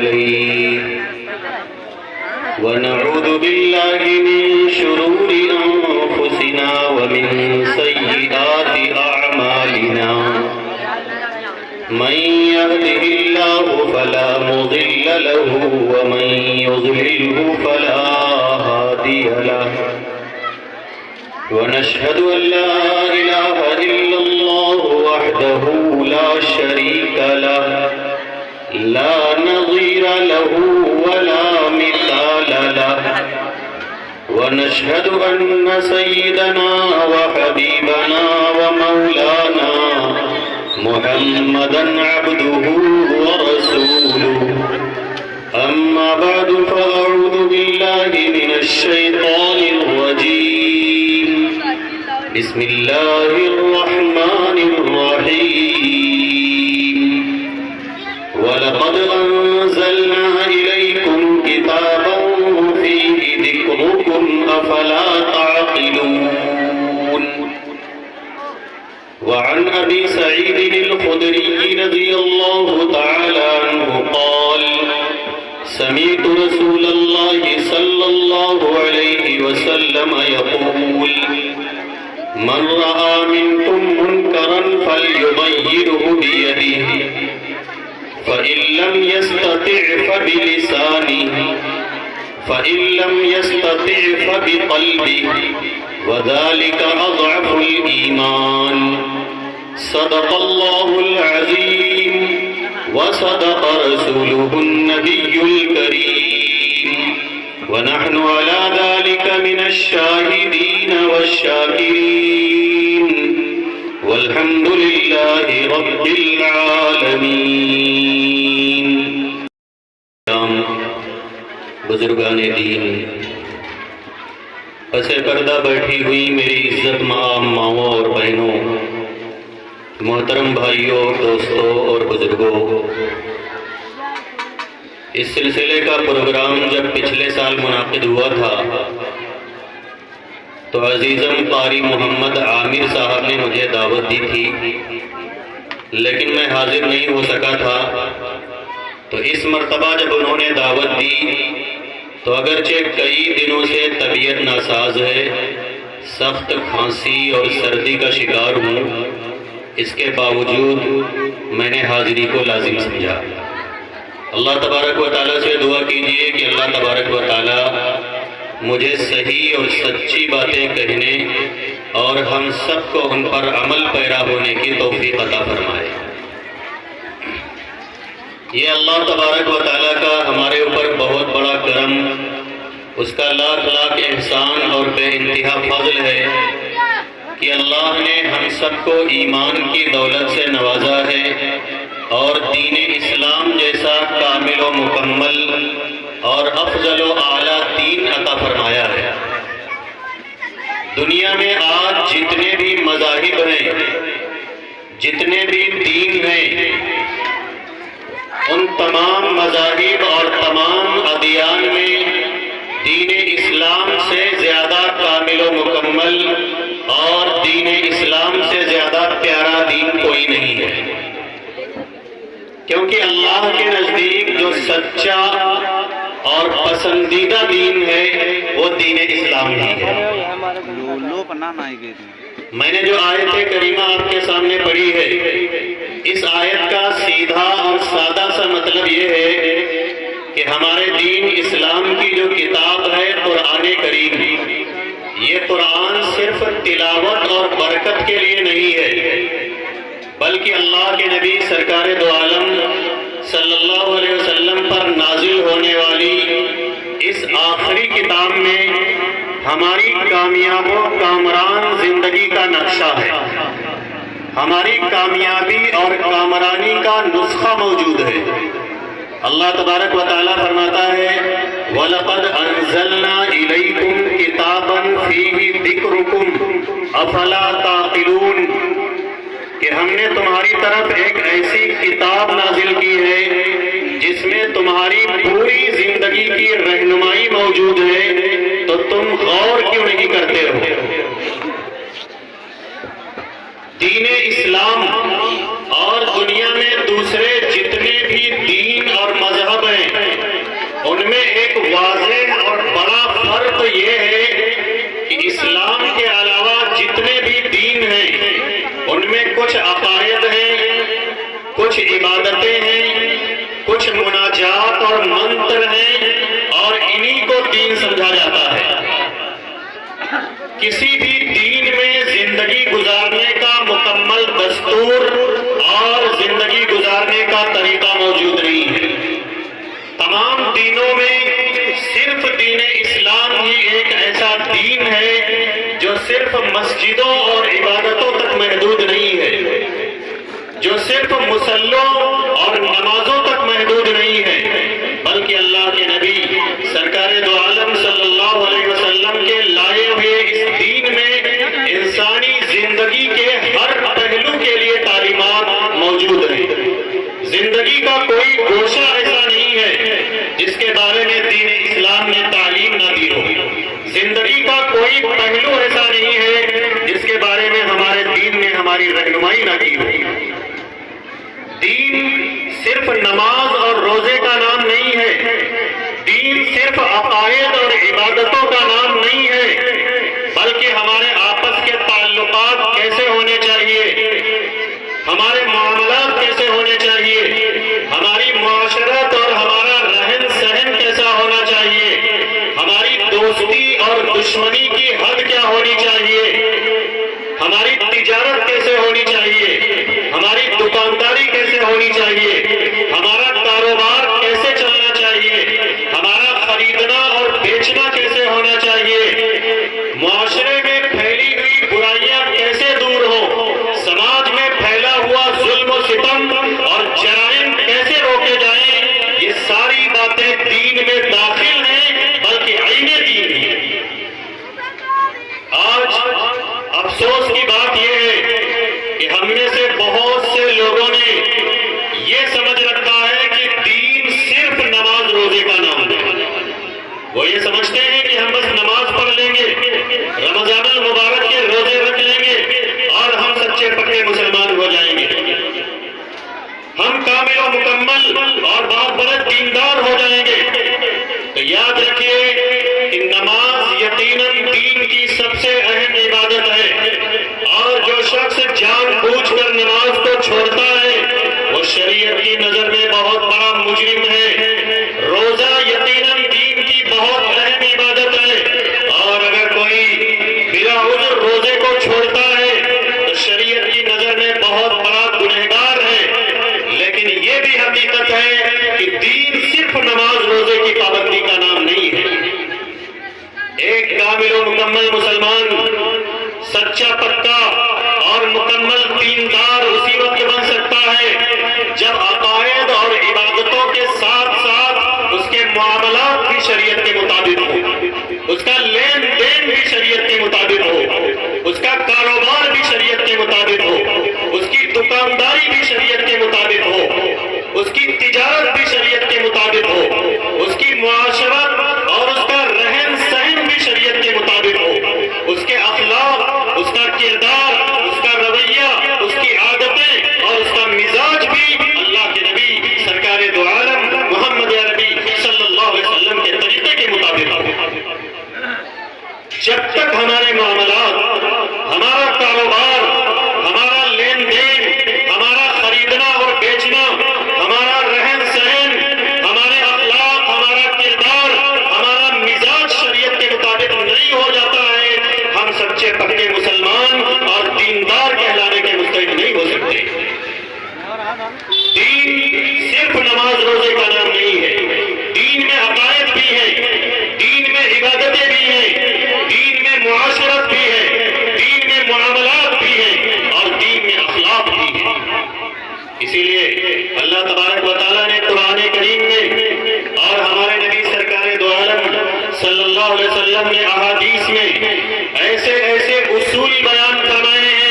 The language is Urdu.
عليه ونعوذ بالله من شرور أنفسنا ومن سيئات أعمالنا من يهده الله فلا مضل له ومن يضلله فلا هادي له ونشهد أن لا إله إلا الله وحده لا شريك له لا نظير له ولا مثال له ونشهد أن سيدنا وحبيبنا ومولانا محمدا عبده ورسوله أما بعد فأعوذ بالله من الشيطان الرجيم بسم الله الرحمن الرحيم ولقد أنزلنا إليكم كتابا فيه ذكركم أفلا تعقلون وعن أبي سعيد الخدري رضي الله تعالى عنه قال سمعت رسول الله صلى الله عليه وسلم يقول من رأى منكم منكرا فليغيره بيده فإن لم يستطع فبلسانه فإن لم يستطع فبقلبه وذلك أضعف الإيمان صدق الله العظيم وصدق رسوله النبي الكريم ونحن على ذلك من الشاهدين والشاكرين والحمد لله رب العالمين. بزرگان دین، پس پردہ بیٹھی ہوئی میری عزت ماؤں اور بہنوں، محترم بھائیوں، دوستوں اور بزرگوں، اس سلسلے کا پروگرام جب پچھلے سال منعقد ہوا تھا تو عزیزم قاری محمد عامر صاحب نے مجھے دعوت دی تھی، لیکن میں حاضر نہیں ہو سکا تھا. تو اس مرتبہ جب انہوں نے دعوت دی تو اگرچہ کئی دنوں سے طبیعت ناساز ہے، سخت کھانسی اور سردی کا شکار ہوں، اس کے باوجود میں نے حاضری کو لازم سمجھا. اللہ تبارک و تعالیٰ سے دعا کیجئے کہ اللہ تبارک و تعالیٰ مجھے صحیح اور سچی باتیں کہنے اور ہم سب کو ان پر عمل پیرا ہونے کی توفیق عطا فرمائے. یہ اللہ تبارک و تعالیٰ کا ہمارے اوپر بہت بڑا کرم، اس کا لاکھ لاکھ احسان اور بے انتہا فضل ہے کہ اللہ نے ہم سب کو ایمان کی دولت سے نوازا ہے اور دین اسلام جیسا کامل و مکمل اور افضل و اعلیٰ دین عطا فرمایا ہے. دنیا میں آج جتنے بھی مذاہب ہیں، جتنے بھی دین ہیں، ان تمام مذاہب اور تمام ادیان میں دین اسلام سے زیادہ کامل و مکمل اور دین اسلام سے زیادہ پیارا دین کوئی نہیں ہے، کیونکہ اللہ کے نزدیک جو سچا اور پسندیدہ دین ہے وہ دین اسلام ہی ہے. میں نے جو آیت کریمہ آپ کے سامنے پڑھی ہے، اس آیت کا سیدھا اور سادہ سا مطلب یہ ہے کہ ہمارے دین اسلام کی جو کتاب ہے قرآن کریم، یہ قرآن صرف تلاوت اور برکت کے لیے نہیں ہے، بلکہ اللہ کے نبی سرکار دو عالم صلی اللہ علیہ وسلم پر نازل ہونے والی اس آخری کتاب میں ہماری کامیاب و کامران زندگی کا نقشہ ہے، ہماری کامیابی اور کامرانی کا نسخہ موجود ہے. اللہ تبارک و تعالیٰ فرماتا ہے وَلَقَدْ أَنزَلْنَا إِلَيْكُمْ كِتَابًا فِيهِ ذِكْرُكُمْ أَفَلَا تَعْقِلُونَ، کہ ہم نے تمہاری طرف ایک ایسی کتاب نازل کی ہے جس میں تمہاری پوری زندگی کی رہنمائی موجود ہے، تو تم غور کیوں نہیں کرتے ہو؟ دین اسلام اور دنیا میں دوسرے جتنے بھی دین اور مذہب ہیں واضح اور بڑا فرق یہ ہے کہ اسلام کے علاوہ جتنے بھی دین ہیں ان میں کچھ عقائد ہیں، کچھ عبادتیں ہیں، کچھ مناجات اور منتر ہیں، اور انہی کو دین سمجھا جاتا ہے۔ کسی بھی دین میں زندگی گزارنے کا مکمل دستور اور زندگی گزارنے کا طریقہ موجود نہیں ہے۔ تمام دینوں میں صرف دین اسلام ہی ایک ایسا دین ہے جو صرف مسجدوں اور عبادتوں تک محدود نہیں ہے، جو صرف مصلوں اور نمازوں تک محدود نہیں ہے، بلکہ اللہ کے نبی سرکار دو عالم صلی اللہ علیہ وسلم کے لائے ہوئے اس دین میں انسانی زندگی کے ہر پہلو کے لیے تعلیمات موجود ہیں۔ زندگی کا کوئی گوشہ ایسا نہیں ہے جس کے بارے میں دین اسلام نے تعلیم نہ دی ہو، زندگی کا کوئی پہلو ایسا نہیں ہے جس کے بارے میں ہمارے دین نے ہماری رہنمائی نہ کی ہو۔ دین صرف نماز اور روزے کا نام نہیں ہے، دین صرف عقائد اور عبادتوں کا نام نہیں ہے، بلکہ ہمارے آپس کے تعلقات کیسے ہونے چاہیے، ہمارے معاملات کیسے ہونے چاہیے، ہماری معاشرت اور ہمارا رہن سہن کیسا ہونا چاہیے، ہماری دوستی اور دشمنی کی حد کیا ہونی چاہیے، ہماری تجارت کیسے ہونی چاہیے، ہماری دکانداری کیسے ہونی چاہیے، ہمارا کاروبار کیسے چلنا چاہیے، ہمارا خریدنا اور بیچنا کیسے ہونا چاہیے، معاشرے میں پھیلی ہوئی برائیاں کیسے دور ہوں، سماج میں پھیلا ہوا ظلم و ستم اور جرائم کیسے روکے جائیں، یہ ساری باتیں دین میں داخل ہیں، بلکہ عین دین ہیں۔ آج افسوس کی بات یہ ہے کہ ہم میں سے بہت سے لوگوں نے یہ سمجھ رکھا ہے کہ دین صرف نماز روزے کا نام ہے۔ وہ یہ سمجھتے ہیں کہ ہم بس نماز پڑھ لیں گے، رمضان المبارک کے روزے رکھ لیں گے اور ہم سچے پکے مسلمان ہو جائیں گے، ہم کامل و مکمل اور بہت بڑے دیندار ہو جائیں گے۔ تو یاد رکھیے کہ نماز یقیناً دین کی سب سے اہم عبادت ہے، اور جو شخص جان بوجھ کر نماز کو چھوڑتا ہے وہ شریعت کی نظر میں بہت بڑا مجرم ہے۔ روزہ یقیناً دین کی بہت اہم عبادت ہے، اور اگر کوئی بلا عذر روزے کو چھوڑتا ہے تو شریعت کی نظر میں بہت بڑا گنہگار ہے۔ لیکن یہ بھی حقیقت ہے کہ دین صرف نماز روزے کی پابندی کا نام نہیں ہے۔ ایک کامل و مکمل مسلمان، سچا پکا اور مکمل دیندار اسی وقت بن سکتا ہے جب عقائد اور عبادتوں کے ساتھ ساتھ اس کے معاملات بھی شریعت کے مطابق ہو، اس کا لین دین بھی شریعت کے مطابق ہو، اس کا کاروبار بھی شریعت کے مطابق ہو، اس کی دکانداری بھی شریعت کے مطابق ہو، اس کی تجارت بھی شریعت کے مطابق ہو، اس کی معاشرت اور اس کا رہن سہن بھی شریعت کے مطابق ہو، اس کے اخلاق، اس کا کردار، اس کا رویہ، اس کی عادتیں اور اس کا مزاج بھی اللہ کے نبی سرکار دو عالم محمد عربی صلی اللہ علیہ وسلم کے طریقے کے مطابق ہو۔ جب تک ہمارے معاملات، ہمارا کاروبار، ہمارا لین دین، ہمارا خریدنا اور بیچنا، ہمارا رہن سہن، ہمارے اخلاق، ہمارا کردار، ہمارا مزاج شریعت کے مطابق نہیں ہو جاتا ہے، ہم سچے پکے مسلمان اور دیندار کہلانے کے مستحق نہیں ہو سکتے۔ دین صرف نماز روزے کا نام نہیں ہے، دین میں عقائد بھی ہیں، دین میں عبادتیں بھی ہیں، دین میں معاشرت بھی ہے، دین میں معاملات بھی ہیں، اور دین میں اخلاق بھی ہیں۔ اسی لیے اللہ تبارک و تعالیٰ نے قرآن کریم میں اور ہمارے نبی سرکار دو عالم صلی اللہ علیہ وسلم نے احادیث میں ایسے ایسے اصول بیان فرمائے ہیں